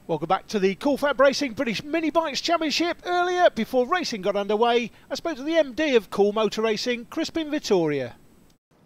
Welcome back to the FAB Racing British Mini Bikes Championship. Earlier, before racing got underway, I spoke to the MD of Cool Motor Racing, Crispin Vittoria.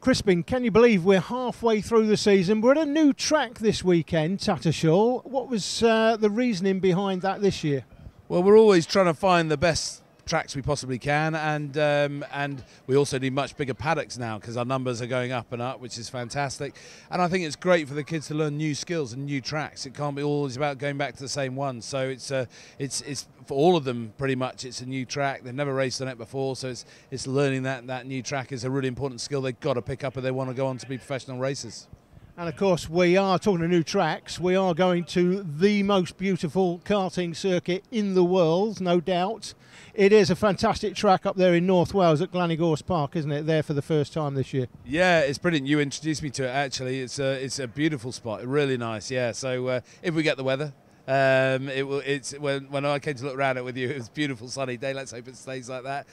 Crispin, can you believe we're halfway through the season? We're at a new track this weekend, Tattershall. What was the reasoning behind that this year? Well, we're always trying to find the best tracks we possibly can, and we also need much bigger paddocks now because our numbers are going up and up, which is fantastic. And I think it's great for the kids to learn new skills and new tracks. It can't be always about going back to the same one. So it's for all of them pretty much. It's a new track. They've never raced on it before, so it's learning that new track is a really important skill they've got to pick up if they want to go on to be professional racers. And of course, we are talking to new tracks. We are going to the most beautiful karting circuit in the world, no doubt. It is a fantastic track up there in North Wales at Glanigorse Park, isn't it? There for the first time this year. Yeah, it's brilliant. You introduced me to it. Actually, it's a beautiful spot. Really nice. Yeah. So if we get the weather. When I came to look around it with you, it was a beautiful sunny day. Let's hope it stays like that.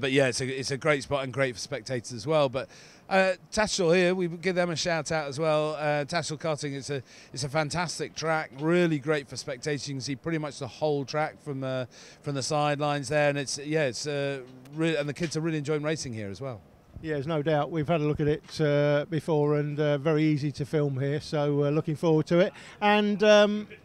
But yeah, it's a great spot and great for spectators as well. But Tattershall here, we give them a shout out as well. Tattershall karting, it's a fantastic track, really great for spectators. You can see pretty much the whole track from the sidelines there, and really, and the kids are really enjoying racing here as well. Yeah, there's no doubt. We've had a look at it before, and very easy to film here, so looking forward to it. And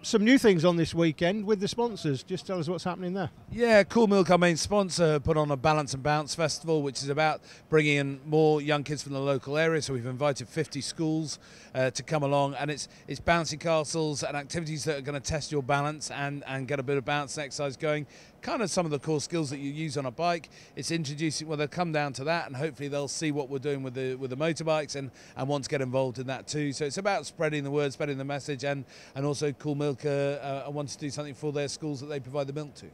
some new things on this weekend with the sponsors. Just tell us what's happening there. Yeah, Cool Milk, our main sponsor, put on a Balance and Bounce Festival, which is about bringing in more young kids from the local area. So we've invited 50 schools to come along, and it's bouncy castles and activities that are going to test your balance and get a bit of bounce and exercise going. Kind of some of the core skills that you use on a bike. It's introducing, well, they'll come down to that, and hopefully they'll see what we're doing with the motorbikes and want to get involved in that too. So it's about spreading the word, spreading the message, and also Cool Milk want to do something for their schools that they provide the milk to.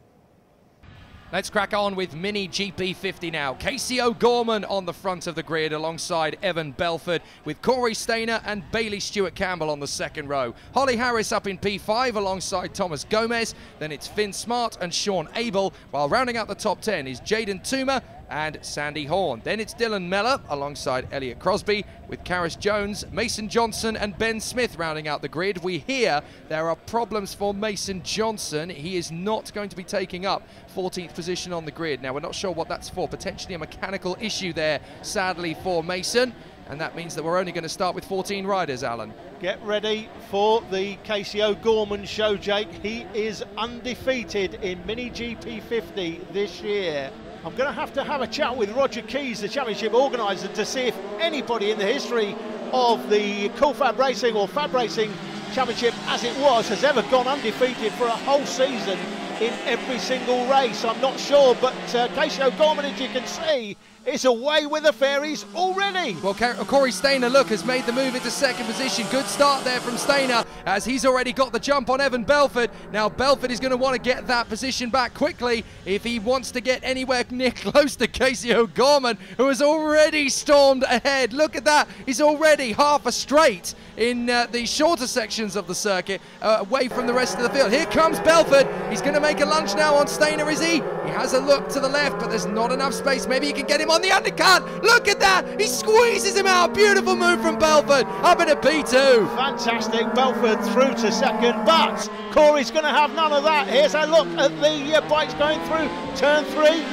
Let's crack on with MiniGP50 now. Casey O'Gorman on the front of the grid alongside Evan Belford, with Corey Stainer and Bailey Stewart-Campbell on the second row. Holly Harris up in P5 alongside Thomas Gomez. Then it's Finn Smart and Sean Abel, while rounding out the top 10 is Jaden Toomer and Sandy Horn. Then it's Dylan Meller alongside Elliot Crosby, with Karis Jones, Mason Johnson and Ben Smith rounding out the grid. We hear there are problems for Mason Johnson. He is not going to be taking up 14th position on the grid. Now, we're not sure what that's for. Potentially a mechanical issue there, sadly, for Mason. And that means that we're only going to start with 14 riders, Alan. Get ready for the Casey O'Gorman show, Jake. He is undefeated in MiniGP50 this year. I'm going to have a chat with Roger Keys, the championship organiser, to see if anybody in the history of the FAB Racing or FAB Racing Championship as it was has ever gone undefeated for a whole season in every single race. I'm not sure, but Casey O'Gorman, as you can see, is away with the fairies already. Well, Corey Stainer, look, has made the move into second position. Good start there from Stainer, as he's already got the jump on Evan Belford. Now, Belford is going to want to get that position back quickly if he wants to get anywhere near close to Casey O'Gorman, who has already stormed ahead. Look at that. He's already half a straight in the shorter sections of the circuit, away from the rest of the field. Here comes Belford. He's going to make a lunge now on Stainer, is he? He has a look to the left, but there's not enough space. Maybe he can get him on the undercut. Look at that. He squeezes him out. Beautiful move from Belford. Up into P2. Fantastic. Belford through to second, but Corey's going to have none of that. Here's a look at the bikes going through turn 3.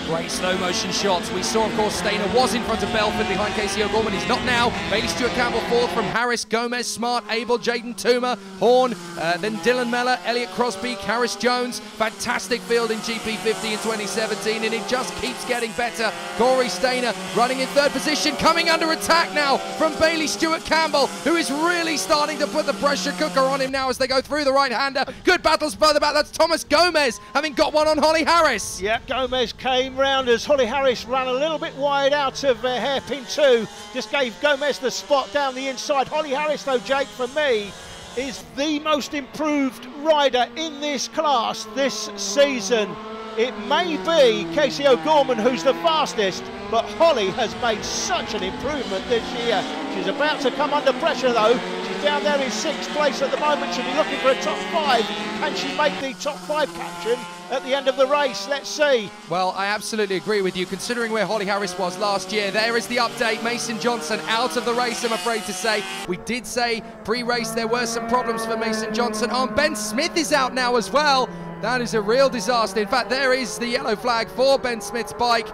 Great slow motion shots. We saw, of course, Stainer was in front of Belford behind Casey O'Gorman. He's not now. Bailey Stewart-Campbell fourth from Harris, Gomez, Smart, Abel, Jaden Toomer, Horn, then Dylan Meller, Elliot Crosby, Karis Jones. Fantastic field in GP50 in 2017, and it just keeps getting better. Corey Stainer running in third position, coming under attack now from Bailey Stewart-Campbell, who is really starting to put the pressure cooker on him now as they go through the right-hander. Good battles further back. That's Thomas Gomez having got one on Holly Harris. Yeah, Gomez came round as Holly Harris ran a little bit wide out of hairpin 2, just gave Gomez the spot down the inside. Holly Harris, though, Jake, for me, is the most improved rider in this class this season. It may be Casey O'Gorman who's the fastest, but Holly has made such an improvement this year. She's about to come under pressure though. She's down there in 6th place at the moment. She'll be looking for a top 5. Can she make the top 5 caption at the end of the race? Let's see. Well, I absolutely agree with you. Considering where Holly Harris was last year, there is the update. Mason Johnson out of the race, I'm afraid to say. We did say pre-race there were some problems for Mason Johnson. Ben Smith is out now as well. That is a real disaster. In fact, there is the yellow flag for Ben Smith's bike.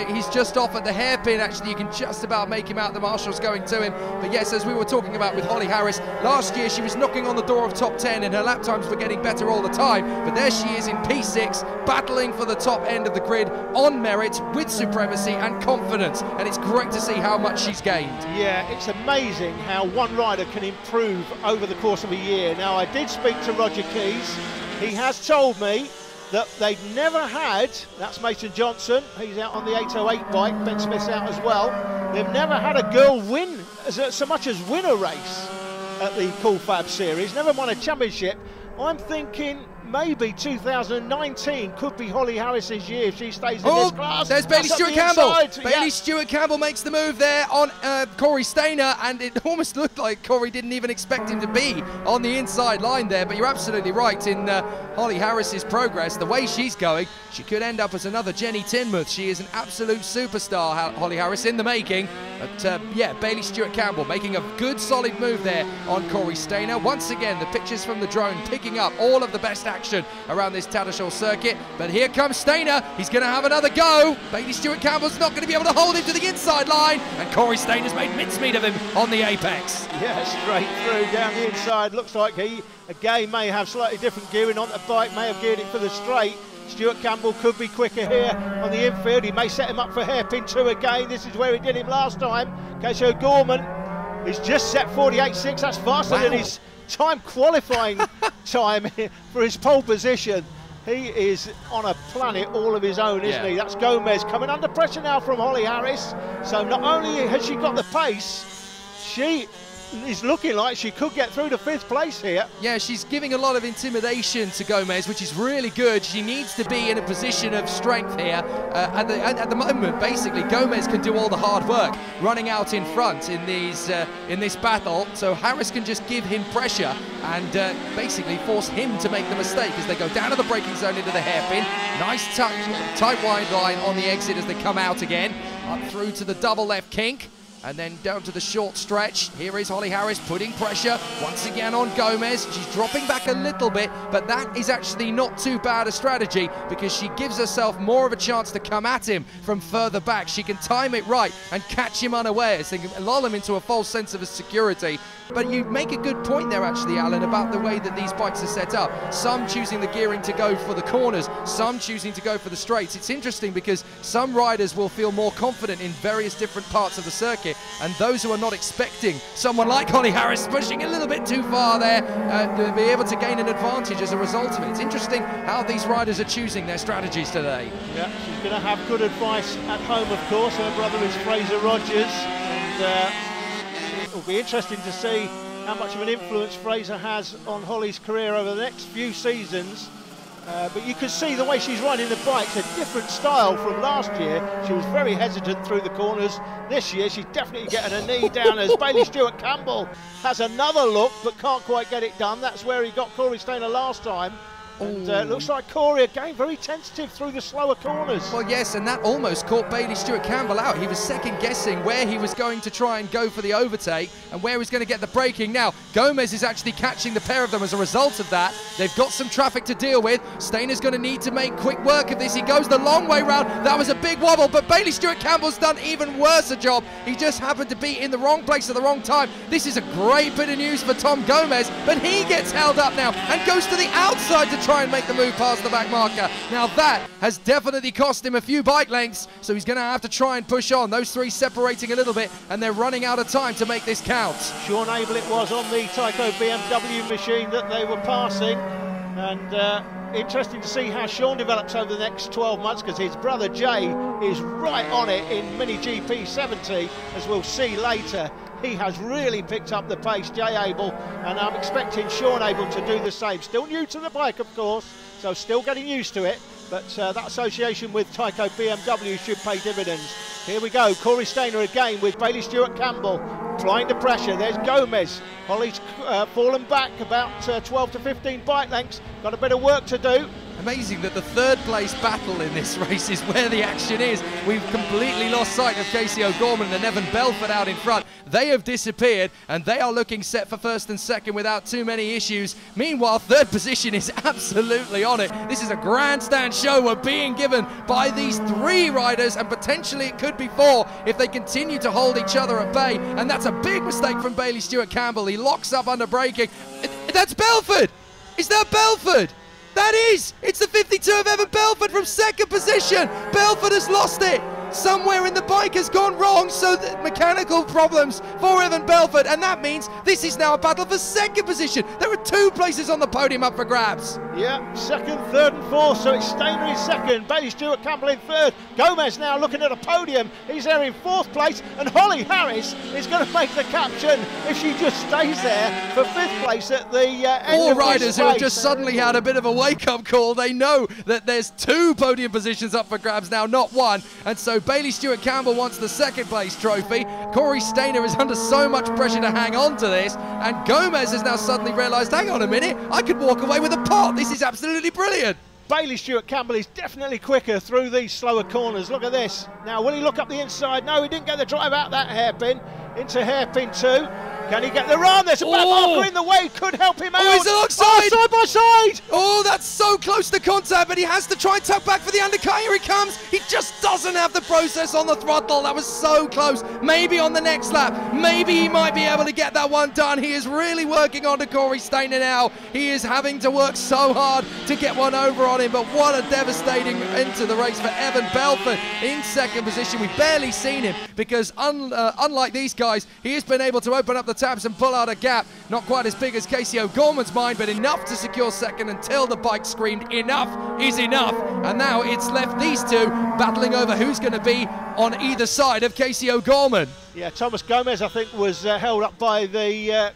He's just off at the hairpin, actually. You can just about make him out. The marshal's going to him. But yes, as we were talking about with Holly Harris, last year she was knocking on the door of top 10 and her lap times were getting better all the time. But there she is in P6, battling for the top end of the grid on merit, with supremacy and confidence. And it's great to see how much she's gained. Yeah, it's amazing how one rider can improve over the course of a year. Now, I did speak to Roger Keys. He has told me that they've never had, that's Mason Johnson, he's out on the 808 bike, Ben Smith's out as well. They've never had a girl win, so much as win a race at the FAB series, never won a championship. I'm thinking maybe 2019 could be Holly Harris's year if she stays in this class. There's Bailey Stewart-Campbell. Bailey Stewart-Campbell makes the move there on Corey Stainer, and it almost looked like Corey didn't even expect him to be on the inside line there. But you're absolutely right. In Holly Harris's progress, the way she's going, she could end up as another Jenny Tinmouth. She is an absolute superstar, Holly Harris, in the making. But yeah, Bailey Stewart-Campbell making a good solid move there on Corey Stainer. Once again, the pictures from the drone picking up all of the best action around this Tattershall circuit. But here comes Stainer. He's going to have another go. Bailey Stewart-Campbell's not going to be able to hold him to the inside line, and Corey Stainer's made mincemeat of him on the apex. Yeah, straight through down the inside. Looks like he again may have slightly different gearing on the bike, may have geared it for the straight. Stewart-Campbell could be quicker here on the infield. He may set him up for hairpin 2 again. This is where he did him last time. Casey Gorman is just set 48.6. That's faster than his time qualifying time for his pole position. He is on a planet all of his own, isn't he? That's Gomez coming under pressure now from Holly Harris. So not only has she got the pace, she is looking like she could get through to 5th place here. Yeah, she's giving a lot of intimidation to Gomez, which is really good. She needs to be in a position of strength here. At the moment, basically, Gomez can do all the hard work, running out in front in this battle. So Harris can just give him pressure and basically force him to make the mistake as they go down to the braking zone into the hairpin. Nice tight wide line on the exit as they come out again. Up through to the double left kink. And then down to the short stretch. Here is Holly Harris putting pressure once again on Gomez. She's dropping back a little bit, but that is actually not too bad a strategy because she gives herself more of a chance to come at him from further back. She can time it right and catch him unawares. They can lull him into a false sense of security. But you make a good point there, actually, Alan, about the way that these bikes are set up. Some choosing the gearing to go for the corners, some choosing to go for the straights. It's interesting because some riders will feel more confident in various different parts of the circuit, and those who are not expecting someone like Holly Harris pushing a little bit too far there to be able to gain an advantage as a result of it. It's interesting how these riders are choosing their strategies today. Yeah, she's going to have good advice at home, of course. Her brother is Fraser Rogers, and it'll be interesting to see how much of an influence Fraser has on Holly's career over the next few seasons. But you can see the way she's riding the bike's a different style from last year. She was very hesitant through the corners. This year she's definitely getting a knee down as Bailey Stewart-Campbell has another look but can't quite get it done. That's where he got Corey Stainer last time. And looks like Corey again very tentative through the slower corners. Well, yes, and that almost caught Bailey Stewart-Campbell out. He was second guessing where he was going to try and go for the overtake and where he was going to get the braking. Now Gomez is actually catching the pair of them as a result of that. They've got some traffic to deal with. Stainer's going to need to make quick work of this. He goes the long way round. That was a big wobble, but Bailey Stewart-Campbell's done even worse a job. He just happened to be in the wrong place at the wrong time. This is a great bit of news for Tom Gomez, but he gets held up now and goes to the outside to try and make the move past the back marker. Now that has definitely cost him a few bike lengths, so he's going to have to try and push on. Those three separating a little bit, and they're running out of time to make this count. Sean Abel it was on the Tyco BMW machine that they were passing, and interesting to see how Sean develops over the next 12 months because his brother Jay is right on it in MiniGP50, as we'll see later. He has really picked up the pace, Jay Abel, and I'm expecting Sean Abel to do the same. Still new to the bike, of course, so still getting used to it, but that association with Tyco BMW should pay dividends. Here we go, Corey Stainer again with Bailey Stewart Campbell applying the pressure. There's Gomez. Holly's fallen back about 12 to 15 bike lengths. Got a bit of work to do. Amazing that the third place battle in this race is where the action is. We've completely lost sight of Casey O'Gorman and Evan Belford out in front. They have disappeared and they are looking set for first and second without too many issues. Meanwhile, third position is absolutely on it. This is a grandstand show we're being given by these three riders, and potentially it could be four if they continue to hold each other at bay. And that's a big mistake from Bailey Stewart Campbell. He locks up under braking. That's Belford! Is that Belford? That is! It's the 52 of Evan Belford from second position! Belford has lost it! Somewhere in the bike has gone wrong, so the mechanical problems for Evan Belford, and that means this is now a battle for second position. There are 2 places on the podium up for grabs. Yeah, second, third and fourth, so it's Stainer in second, Bailey Stewart Campbell in third, Gomez now looking at a podium, he's there in fourth place, and Holly Harris is going to make the caption if she just stays there for fifth place at the end All of riders this who have race. just suddenly had a bit of a wake-up call. They know that there's 2 podium positions up for grabs now, not 1, and so Bailey Stewart Campbell wants the second place trophy. Corey Stainer is under so much pressure to hang on to this, and Gomez has now suddenly realised, hang on a minute, I could walk away with a pot. This is absolutely brilliant. Bailey Stewart Campbell is definitely quicker through these slower corners. Look at this. Now, will he look up the inside? No, he didn't get the drive out that hairpin. Into hairpin 2. Can he get the run? There's a back marker in the way. Could help him out. Oh, he's alongside. Oh, side by side. Oh, that's so close to contact, but he has to try and tuck back for the undercut. Here he comes. He just doesn't have the process on the throttle. That was so close. Maybe on the next lap. Maybe he might be able to get that one done. He is really working on to Corey Stainer now. He is having to work so hard to get one over on him, but what a devastating end to the race for Evan Belford in second position. We've barely seen him because unlike these guys, he has been able to open up the taps and pull out a gap. Not quite as big as Casey O'Gorman's mine, but enough to secure second until the bike screamed enough is enough. And now it's left these two battling over who's going to be on either side of Casey O'Gorman. Yeah, Thomas Gomez, I think, was held up by the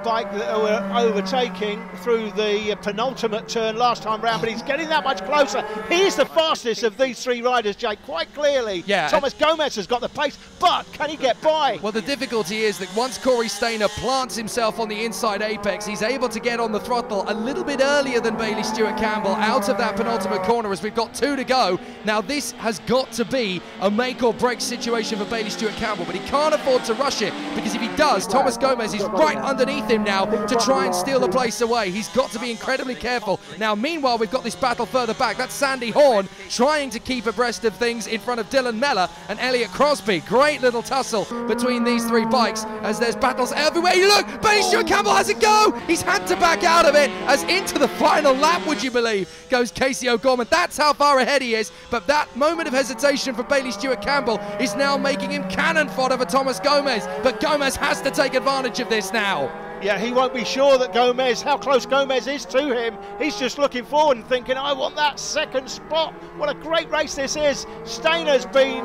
bike that were overtaking through the penultimate turn last time round, but he's getting that much closer. He's the fastest of these 3 riders, Jake, quite clearly. Yeah, Thomas Gomez has got the pace, but can he get by? Well, the difficulty is that once Corey Stainer plants himself on the inside apex, he's able to get on the throttle a little bit earlier than Bailey Stewart Campbell out of that penultimate corner as we've got 2 to go. Now, this has got to be a make or break situation for Bailey Stewart Campbell, but he can't afford to rush it, because if he does, Thomas Gomez is right underneath him now to try and steal the place away. He's got to be incredibly careful. Now, meanwhile, we've got this battle further back. That's Sandy Horn trying to keep abreast of things in front of Dylan Mellor and Elliot Crosby. Great little tussle between these 3 bikes as there's battles everywhere. You look, Bailey Stewart Campbell has a go. He's had to back out of it as into the final lap, would you believe, goes Casey O'Gorman. That's how far ahead he is, but that moment of hesitation for Bailey Stewart Campbell is now making him cannon fodder for Thomas Gomez, but Gomez has to take advantage of this now. Yeah, he won't be sure that Gomez, how close Gomez is to him. He's just looking forward and thinking, I want that second spot. What a great race this is. Stainer's been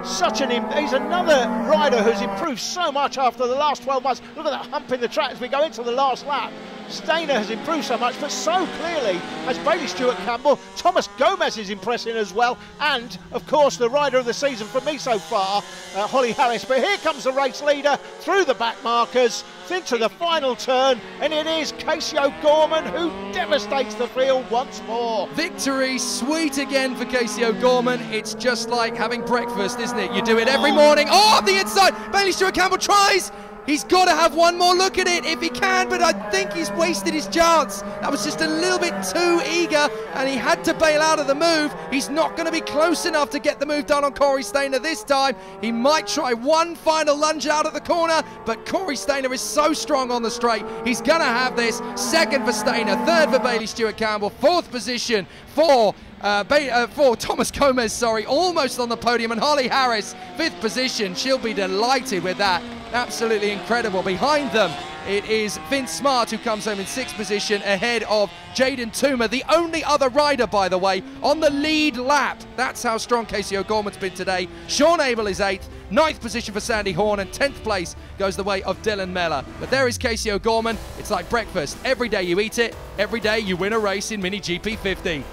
he's another rider who's improved so much after the last 12 months. Look at that hump in the track as we go into the last lap. Stainer has improved so much, but so clearly has Bailey Stewart Campbell. Thomas Gomez is impressing as well, and of course the rider of the season for me so far, Holly Harris. But here comes the race leader through the back markers into the final turn, and it is Casey O'Gorman who devastates the field once more. Victory sweet again for Casey O'Gorman. It's just like having breakfast, isn't it? You do it every morning. Oh, on the inside, Bailey Stewart Campbell tries. He's got to have one more look at it if he can, but I think he's wasted his chance. That was just a little bit too eager, and he had to bail out of the move. He's not going to be close enough to get the move done on Corey Stainer this time. He might try one final lunge out at the corner, but Corey Stainer is so strong on the straight. He's going to have this. Second for Stainer, third for Bailey Stewart Campbell, fourth position for Thomas Gomez, almost on the podium, and Holly Harris, fifth position. She'll be delighted with that. Absolutely incredible. Behind them, it is Vince Smart who comes home in sixth position ahead of Jaden Toomer, the only other rider, by the way, on the lead lap. That's how strong Casey O'Gorman's been today. Sean Abel is eighth, ninth position for Sandy Horn, and 10th place goes the way of Dylan Mellor. But there is Casey O'Gorman. It's like breakfast. Every day you eat it, every day you win a race in MiniGP50.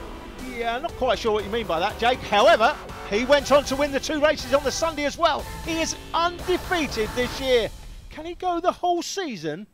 Yeah, I'm not quite sure what you mean by that, Jake. However, he went on to win the 2 races on the Sunday as well. He is undefeated this year. Can he go the whole season?